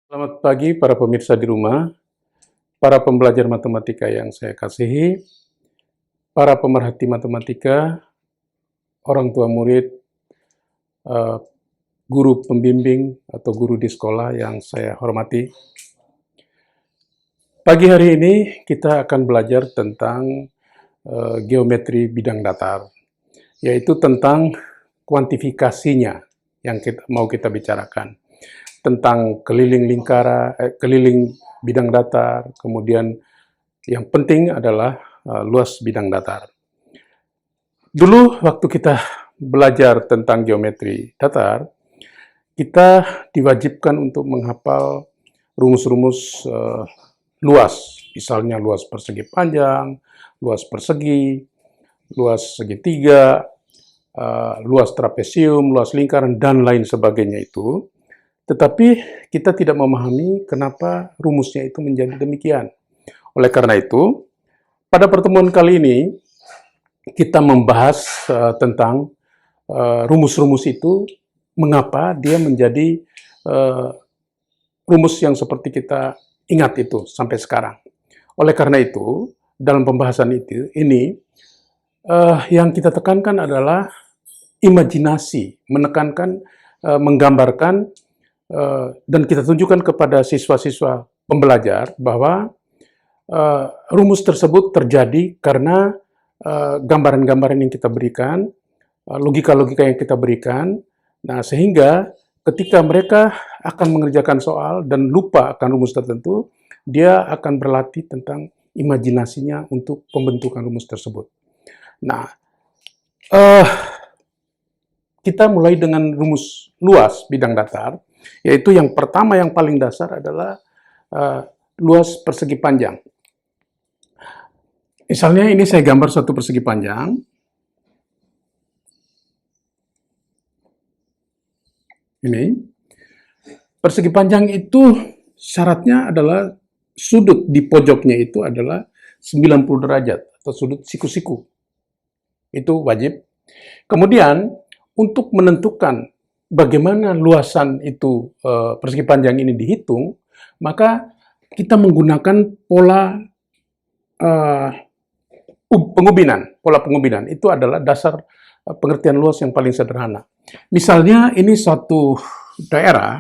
Selamat pagi para pemirsa di rumah, para pembelajar matematika yang saya kasihi, para pemerhati matematika, orang tua murid, eh, guru pembimbing atau guru di sekolah yang saya hormati. Pagi hari ini kita akan belajar tentang geometri bidang datar, yaitu tentang kuantifikasinya yang mau kita bicarakan. Tentang keliling bidang datar, kemudian yang penting adalah luas bidang datar. Dulu waktu kita belajar tentang geometri datar, kita diwajibkan untuk menghafal rumus-rumus luas, misalnya luas persegi panjang, luas persegi, luas segitiga, luas trapesium, luas lingkaran, dan lain sebagainya itu. Tetapi kita tidak memahami kenapa rumusnya itu menjadi demikian. Oleh karena itu, pada pertemuan kali ini, kita membahas tentang rumus-rumus itu, mengapa dia menjadi rumus yang seperti kita ingat itu sampai sekarang. Oleh karena itu, dalam pembahasan ini yang kita tekankan adalah imajinasi, menekankan, menggambarkan, dan kita tunjukkan kepada siswa-siswa pembelajar bahwa rumus tersebut terjadi karena gambaran-gambaran yang kita berikan, logika-logika yang kita berikan, nah sehingga ketika mereka akan mengerjakan soal dan lupa akan rumus tertentu, dia akan berlatih tentang imajinasinya untuk pembentukan rumus tersebut. Nah, kita mulai dengan rumus luas bidang datar, yaitu yang pertama yang paling dasar adalah luas persegi panjang. Misalnya ini saya gambar satu persegi panjang. Ini. Persegi panjang itu syaratnya adalah sudut di pojoknya itu adalah 90 derajat atau sudut siku-siku. Itu wajib. Kemudian untuk menentukan bagaimana luasan itu persegi panjang ini dihitung, maka kita menggunakan pola pengubinan. Pola pengubinan itu adalah dasar pengertian luas yang paling sederhana. Misalnya ini suatu daerah,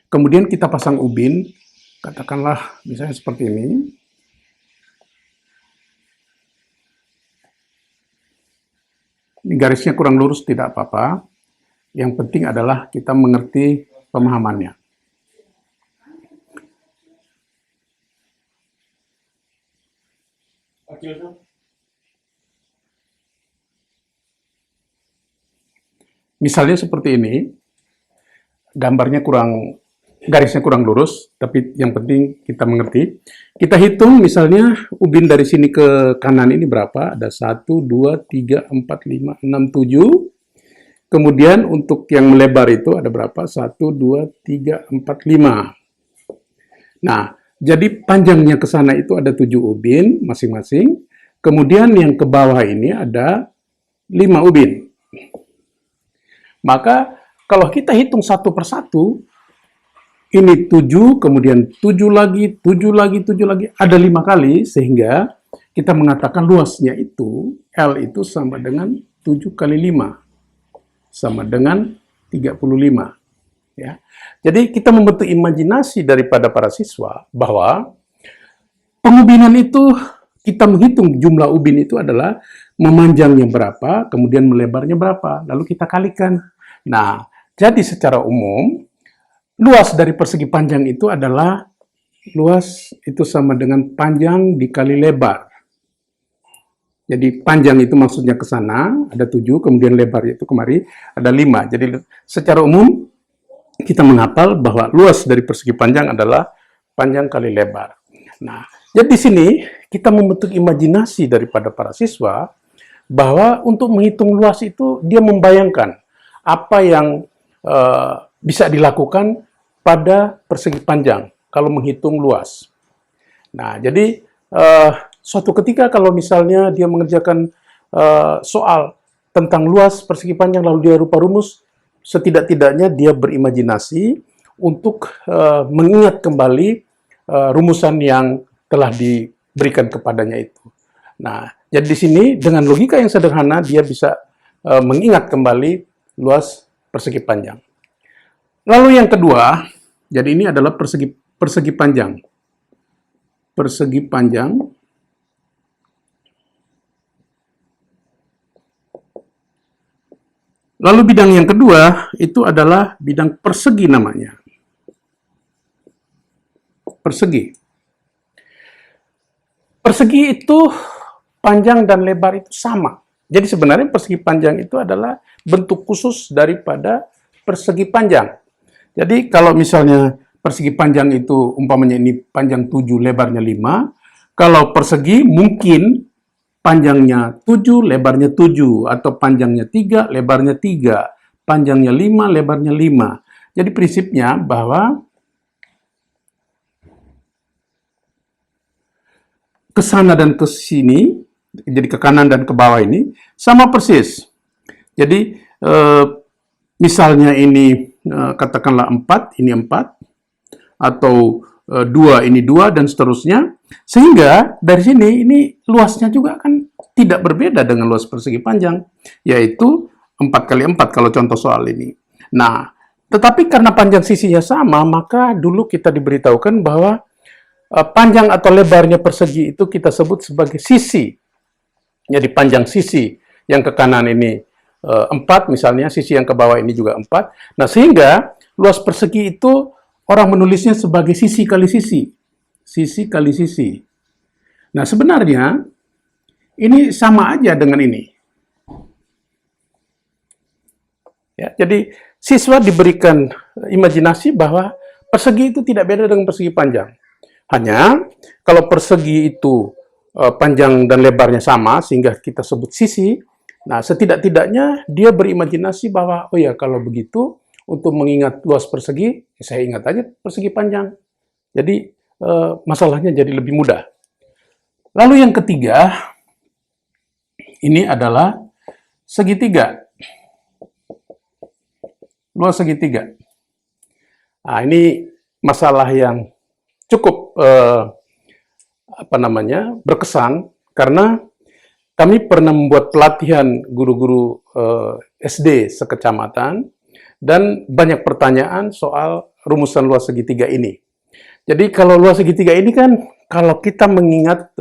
kemudian kita pasang ubin, katakanlah misalnya seperti ini. Ini garisnya kurang lurus tidak apa-apa. Yang penting adalah kita mengerti pemahamannya. Misalnya seperti ini, garisnya kurang lurus, tapi yang penting kita mengerti. Kita hitung misalnya ubin dari sini ke kanan ini berapa? Ada 1, 2, 3, 4, 5, 6, 7. Kemudian untuk yang melebar itu ada berapa? 1, 2, 3, 4, 5. Nah, jadi panjangnya ke sana itu ada 7 ubin masing-masing. Kemudian yang ke bawah ini ada 5 ubin. Maka kalau kita hitung satu persatu, ini 7, kemudian 7 lagi, 7 lagi, 7 lagi, ada 5 kali, sehingga kita mengatakan luasnya itu, L itu sama dengan 7 kali 5, sama dengan 35. Ya. Jadi kita membentuk imajinasi daripada para siswa bahwa pengubinan itu kita menghitung jumlah ubin itu adalah memanjangnya berapa, kemudian melebarnya berapa, lalu kita kalikan. Nah, jadi secara umum, luas dari persegi panjang itu adalah luas itu sama dengan panjang dikali lebar. Jadi panjang itu maksudnya ke sana, ada 7, kemudian lebar itu kemari, ada 5. Jadi secara umum, kita menghafal bahwa luas dari persegi panjang adalah panjang kali lebar. Nah, jadi di sini kita membentuk imajinasi daripada para siswa bahwa untuk menghitung luas itu dia membayangkan apa yang bisa dilakukan pada persegi panjang kalau menghitung luas. Nah, jadi suatu ketika kalau misalnya dia mengerjakan soal tentang luas persegi panjang lalu dia rupa rumus, setidak-tidaknya dia berimajinasi untuk mengingat kembali rumusan yang telah diberikan kepadanya itu. Nah, jadi di sini dengan logika yang sederhana dia bisa mengingat kembali luas persegi panjang. Lalu yang kedua, jadi ini adalah persegi panjang. Persegi panjang. Lalu bidang yang kedua itu adalah bidang persegi namanya. Persegi. Persegi itu panjang dan lebar itu sama. Jadi sebenarnya persegi panjang itu adalah bentuk khusus daripada persegi panjang. Jadi kalau misalnya persegi panjang itu umpamanya ini panjang 7, lebarnya 5, kalau persegi mungkin panjangnya 7, lebarnya 7, atau panjangnya 3, lebarnya 3, panjangnya 5, lebarnya 5. Jadi prinsipnya bahwa ke sana dan ke sini, jadi ke kanan dan ke bawah ini, sama persis. Jadi, misalnya ini, katakanlah 4, ini 4, atau 2, ini 2, dan seterusnya. Sehingga dari sini, ini luasnya juga kan tidak berbeda dengan luas persegi panjang, yaitu 4 kali 4 kalau contoh soal ini. Nah, tetapi karena panjang sisinya sama, maka dulu kita diberitahukan bahwa panjang atau lebarnya persegi itu kita sebut sebagai sisi. Jadi panjang sisi yang ke kanan ini 4 misalnya, sisi yang ke bawah ini juga 4. Nah, sehingga luas persegi itu orang menulisnya sebagai sisi kali sisi. Sisi kali sisi. Nah, sebenarnya ini sama aja dengan ini. Ya, jadi siswa diberikan imajinasi bahwa persegi itu tidak beda dengan persegi panjang. Hanya kalau persegi itu panjang dan lebarnya sama sehingga kita sebut sisi, nah setidak-tidaknya dia berimajinasi bahwa oh ya kalau begitu untuk mengingat luas persegi, saya ingat aja persegi panjang. Jadi masalahnya jadi lebih mudah. Lalu yang ketiga, ini adalah segitiga. Luas segitiga. Nah, ini masalah yang cukup berkesan karena kami pernah membuat pelatihan guru-guru SD sekecamatan dan banyak pertanyaan soal rumusan luas segitiga ini. Jadi kalau luas segitiga ini kan kalau kita mengingat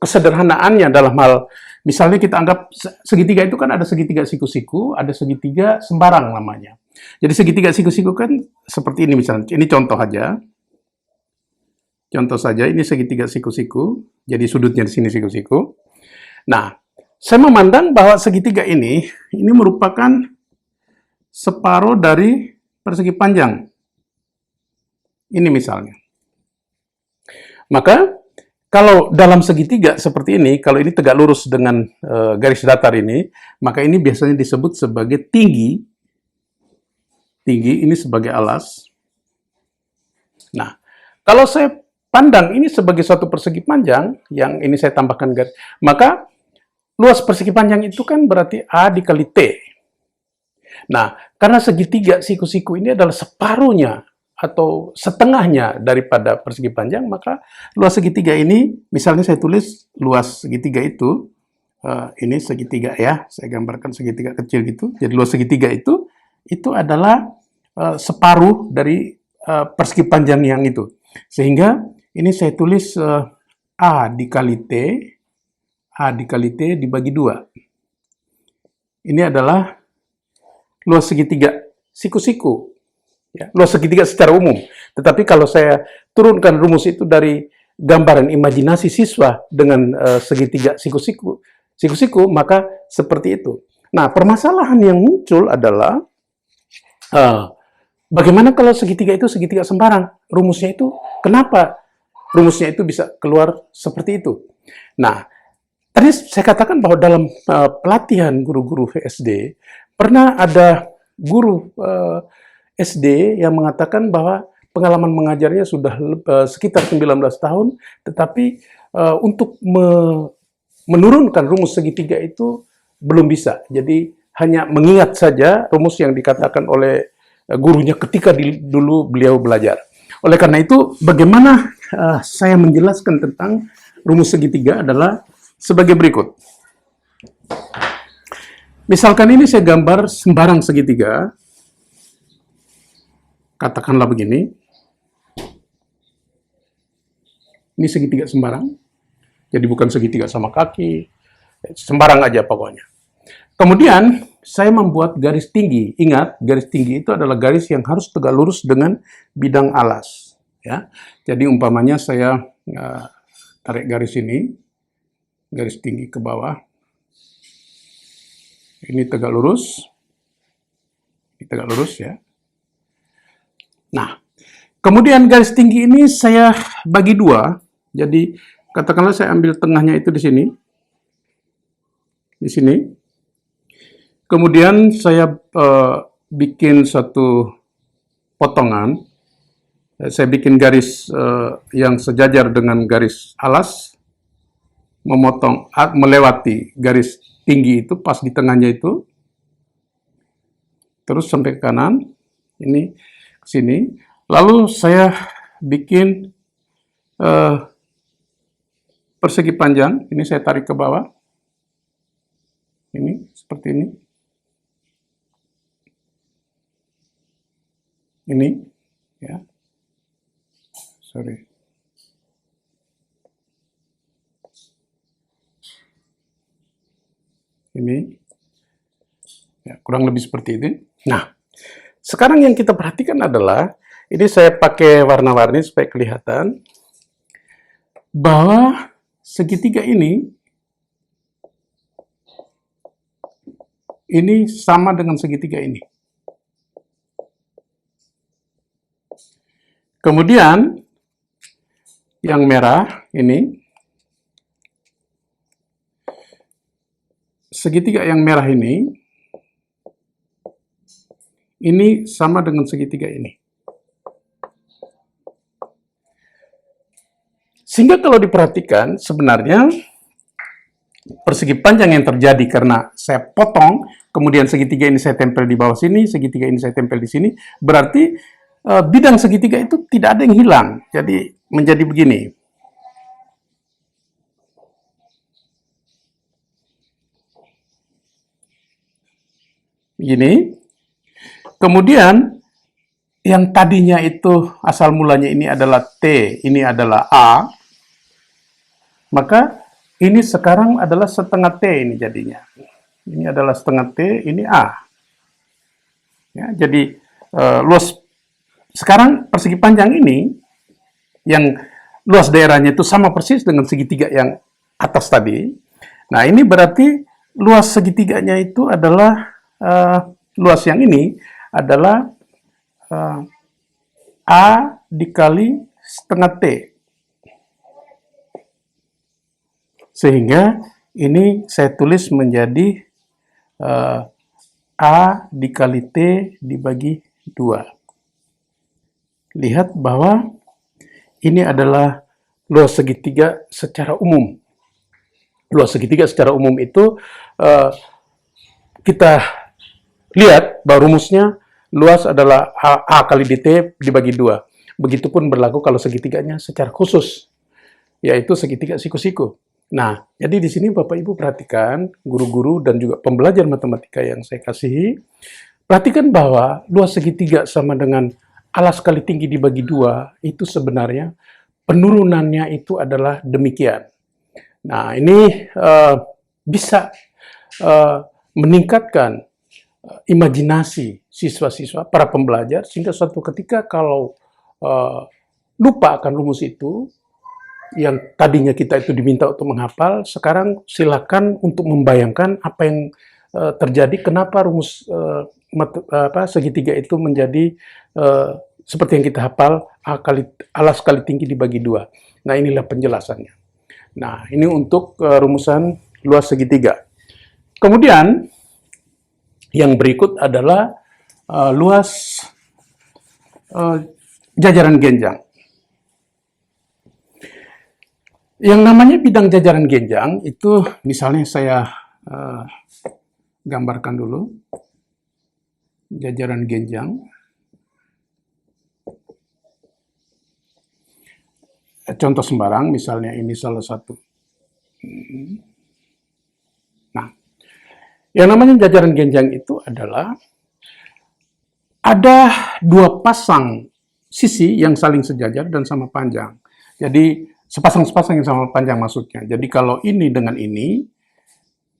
kesederhanaannya dalam hal misalnya kita anggap segitiga itu kan ada segitiga siku-siku, ada segitiga sembarang namanya. Jadi segitiga siku-siku kan seperti ini misalnya. Ini contoh aja. Contoh saja ini segitiga siku-siku. Jadi sudutnya di sini siku-siku. Nah, saya memandang bahwa segitiga ini merupakan separuh dari persegi panjang. Ini misalnya. Maka kalau dalam segitiga seperti ini, kalau ini tegak lurus dengan garis datar ini, maka ini biasanya disebut sebagai tinggi. Tinggi ini sebagai alas. Nah, kalau saya pandang ini sebagai suatu persegi panjang, yang ini saya tambahkan garis, maka luas persegi panjang itu kan berarti A dikali T. Nah, karena segitiga siku-siku ini adalah separuhnya atau setengahnya daripada persegi panjang, maka luas segitiga ini, misalnya saya tulis luas segitiga itu, ini segitiga ya, saya gambarkan segitiga kecil gitu, jadi luas segitiga itu adalah separuh dari persegi panjang yang itu. Sehingga ini saya tulis A dikali T dibagi 2. Ini adalah luas segitiga siku-siku. Ya, luas segitiga secara umum. Tetapi kalau saya turunkan rumus itu dari gambaran imajinasi siswa dengan segitiga siku-siku, maka seperti itu. Nah, permasalahan yang muncul adalah bagaimana kalau segitiga itu segitiga sembarang? Rumusnya itu, kenapa rumusnya itu bisa keluar seperti itu? Nah, tadi saya katakan bahwa dalam pelatihan guru-guru SD, pernah ada guru SD yang mengatakan bahwa pengalaman mengajarnya sudah sekitar 19 tahun, tetapi untuk menurunkan rumus segitiga itu belum bisa. Jadi hanya mengingat saja rumus yang dikatakan oleh gurunya ketika dulu beliau belajar. Oleh karena itu, bagaimana saya menjelaskan tentang rumus segitiga adalah sebagai berikut. Misalkan ini saya gambar sembarang segitiga, katakanlah begini, ini segitiga sembarang, jadi bukan segitiga sama kaki, sembarang aja pokoknya. Kemudian saya membuat garis tinggi. Ingat, garis tinggi itu adalah garis yang harus tegak lurus dengan bidang alas. Ya, jadi umpamanya saya tarik garis ini, garis tinggi ke bawah. Ini tegak lurus, ya. Nah, kemudian garis tinggi ini saya bagi dua. Jadi katakanlah saya ambil tengahnya itu di sini. Di sini. Kemudian saya bikin satu potongan. Saya bikin garis yang sejajar dengan garis alas, memotong, melewati garis tinggi itu pas di tengahnya itu, terus sampai ke kanan, ini ke sini. Lalu saya bikin persegi panjang, ini saya tarik ke bawah, ini seperti ini. Ini, ya, sorry. Ini, ya, kurang lebih seperti ini. Nah, sekarang yang kita perhatikan adalah, ini saya pakai warna-warni supaya kelihatan, bahwa segitiga ini sama dengan segitiga ini. Kemudian, yang merah ini, segitiga yang merah ini sama dengan segitiga ini. Sehingga kalau diperhatikan, sebenarnya persegi panjang yang terjadi karena saya potong, kemudian segitiga ini saya tempel di bawah sini, segitiga ini saya tempel di sini, berarti bidang segitiga itu tidak ada yang hilang. Jadi menjadi begini. Begini. Kemudian yang tadinya itu asal mulanya ini adalah T, ini adalah A, maka ini sekarang adalah setengah T ini jadinya. Ini adalah setengah T, ini A. Ya, jadi luas sekarang persegi panjang ini yang luas daerahnya itu sama persis dengan segitiga yang atas tadi. Nah, ini berarti luas segitiganya itu adalah luas yang ini adalah A dikali setengah T. Sehingga ini saya tulis menjadi A dikali T dibagi 2. Lihat bahwa ini adalah luas segitiga secara umum. Luas segitiga secara umum itu kita lihat bahwa rumusnya luas adalah A kali dt dibagi 2. Begitupun berlaku kalau segitiganya secara khusus, yaitu segitiga siku-siku. Nah, jadi di sini Bapak Ibu perhatikan, guru-guru dan juga pembelajar matematika yang saya kasihi, perhatikan bahwa luas segitiga sama dengan alas kali tinggi dibagi 2, itu sebenarnya penurunannya itu adalah demikian. Nah, ini bisa meningkatkan imajinasi siswa-siswa, para pembelajar, sehingga suatu ketika kalau lupa akan rumus itu, yang tadinya kita itu diminta untuk menghafal, sekarang silakan untuk membayangkan apa yang terjadi, kenapa rumus segitiga itu menjadi seperti yang kita hafal, alas kali tinggi dibagi 2. Nah, inilah penjelasannya. Nah, ini untuk rumusan luas segitiga. Kemudian, yang berikut adalah luas jajaran genjang. Yang namanya bidang jajaran genjang itu, misalnya saya gambarkan dulu jajaran genjang. contoh sembarang, misalnya ini salah satu. Nah, yang namanya jajaran genjang itu adalah ada dua pasang sisi yang saling sejajar dan sama panjang. Jadi sepasang-sepasang yang sama panjang maksudnya. Jadi kalau ini dengan ini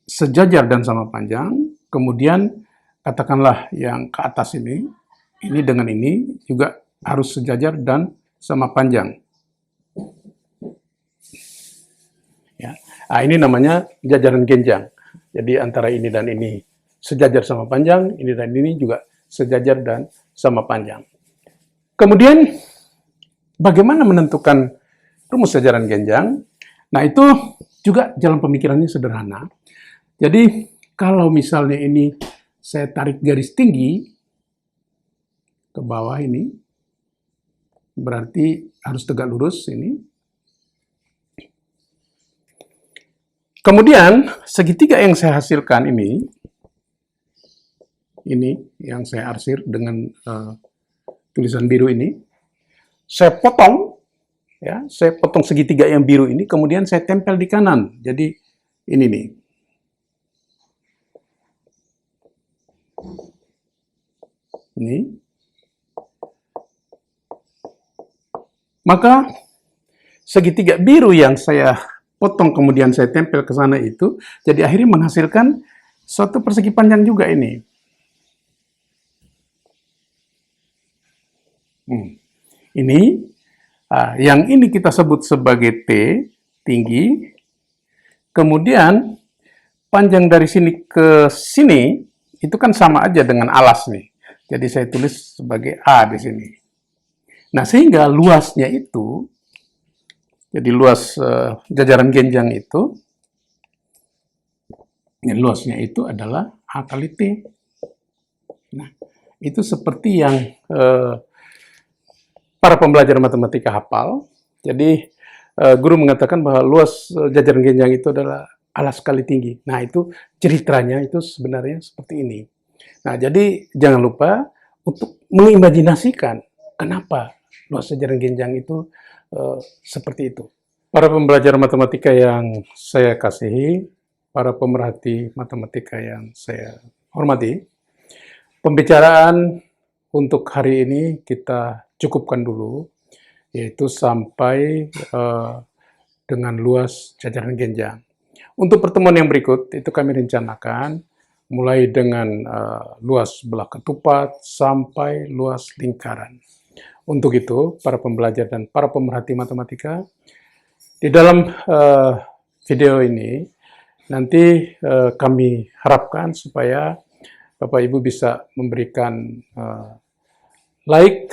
sejajar dan sama panjang, kemudian katakanlah yang ke atas ini dengan ini juga harus sejajar dan sama panjang. Ya. Nah, ini namanya jajaran genjang. Jadi antara ini dan ini sejajar sama panjang, ini dan ini juga sejajar dan sama panjang. Kemudian bagaimana menentukan rumus jajaran genjang? Nah, itu juga jalan pemikirannya sederhana. Jadi kalau misalnya ini saya tarik garis tinggi ke bawah ini, berarti harus tegak lurus ini. Kemudian segitiga yang saya hasilkan ini yang saya arsir dengan tulisan biru ini, saya potong, ya, saya potong segitiga yang biru ini, kemudian saya tempel di kanan. Jadi ini nih. Ini. Maka segitiga biru yang saya potong kemudian saya tempel ke sana itu, jadi akhirnya menghasilkan suatu persegi panjang juga ini. Ini, yang ini kita sebut sebagai T, tinggi. Kemudian panjang dari sini ke sini, itu kan sama aja dengan alas nih. Jadi saya tulis sebagai A di sini. Nah, sehingga luasnya itu, jadi luas jajaran genjang itu, luasnya itu adalah A kali T. Nah, itu seperti yang para pembelajar matematika hafal. Jadi, guru mengatakan bahwa luas jajaran genjang itu adalah alas kali tinggi. Nah, itu ceritanya itu sebenarnya seperti ini. Nah, jadi jangan lupa untuk mengimajinasikan kenapa luas jajaran genjang itu seperti itu. Para pembelajar matematika yang saya kasihi, para pemerhati matematika yang saya hormati, pembicaraan untuk hari ini kita cukupkan dulu, yaitu sampai dengan luas jajaran genjang. Untuk pertemuan yang berikut, itu kami rencanakan mulai dengan luas belah ketupat sampai luas lingkaran. Untuk itu, para pembelajar dan para pemerhati matematika, di dalam video ini, nanti kami harapkan supaya Bapak Ibu bisa memberikan like,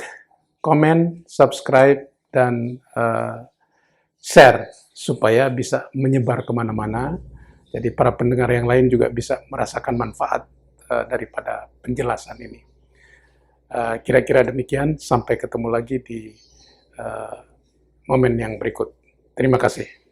komen, subscribe, dan share, supaya bisa menyebar kemana-mana. Jadi para pendengar yang lain juga bisa merasakan manfaat daripada penjelasan ini. Kira-kira demikian, sampai ketemu lagi di momen yang berikut. Terima kasih.